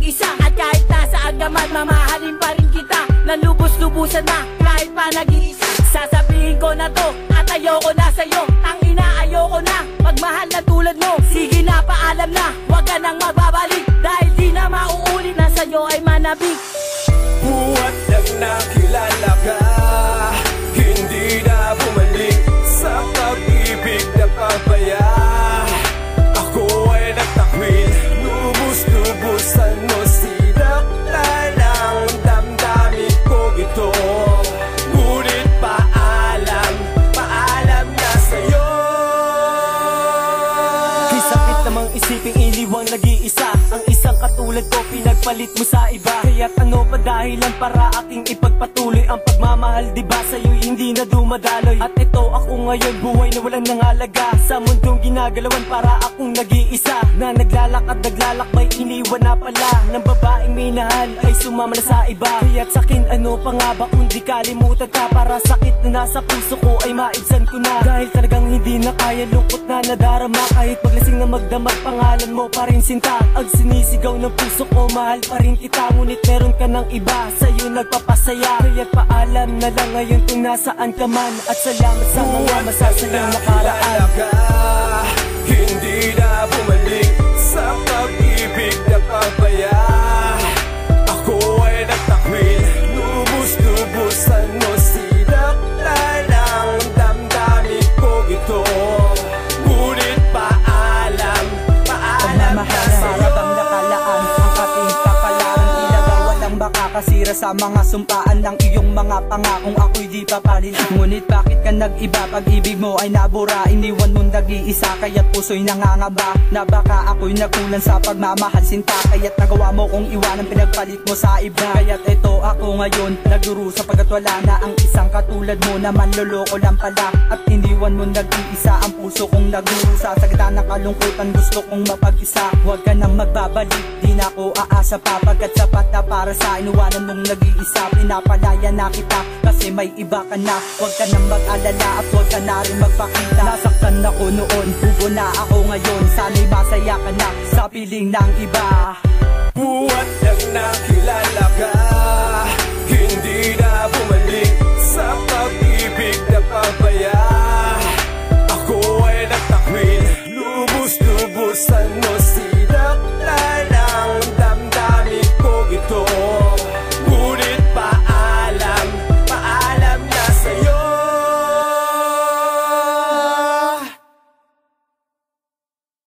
mag-isa. At kahit nasaan ka man, mamahalin pa rin kita na lubos-lubusan na kahit pa nag-iisa. Sasabihin ko na to at ayoko na sa'yo, tangina ayoko na magmahal na tulad mo. Sige na, paalam na, wag ka nang magbabalik, dahil di na mauulit na sa'yo ay manabik. Buhat lang nakilala ka, hindi na bumalik sa pag-ibig na pabaya. Ako ay nagtakwil, lubos-lubusan mo, sinaktan ang damdamin ko ito. Ngunit paalam na sa'yo. Kisakit namang isiping iniwang nag-iisa ang isang katulad ko, pinagpalit mo sa iba. Kaya't ano pa dahilan para aking ipagpatuloy ang pagmamahal, diba sa'yo'y hindi na dumadaloy. At ito ako ngayon, buhay na walang nangalaga, sa mundong ginagalawan para akong nag-iisa, na naglalakad-naglalakbay, iniwan na pala ng babaeng minahal ay sumama na sa iba. Kaya't sakin ano pa nga ba kung di kalimutan ka, para sakit na nasa puso ko ay maibsan ko na. Dahil talagang hindi na kaya, lungkot na nadarama, kahit paglasing na magdamag, pangalan mo pa rin sinta. Ang sinisigaw ng puso ko, mahal pa rin kita, ngunit meron ka ng iba, sa'yo nagpapasaya. Kaya't paalam na lang ngayon kung nasaan ka man, at salamat sa mga masasayang nakaraan. Hindi na bumalik sa pag-ibig na pabaya. Ako ay nagtakwil, lubos-lubusan mo, sinaktan ang damdamin ko ito. Ngunit paalam na sa'yo. Kasira sa mga sumpaan ng iyong mga pangakong ako'y di papalit. Ngunit bakit ka nag-iba, pag-ibig mo ay nabura, iniwan mong nag-iisa, kaya't puso'y nangangaba na baka ako'y nagkulan sa pagmamahal sinta. Kaya't nagawa mo kong iwanan, pinagpalit mo sa iba. Kaya't ito ako ngayon, nagdurusa pagkat wala na ang isang katulad mo na manloloko lang pala. At iniwan mo nag-iisa ang puso kong nagdurusa, sa gitna ng kalungkutan gusto kong mapag-isa. Huwag ka nang magbabalik, di na ako aasa pa, pagkat sapat na para sa inuwanan mong nag-iisa. Pinapalaya na kita kasi may iba ka na, huwag ka nang mag-alala at huwag ka na rin magpakita. Nasaktan ako noon, bubo na ako ngayon, sana'y masaya ka na sa piling ng iba. Buhat lang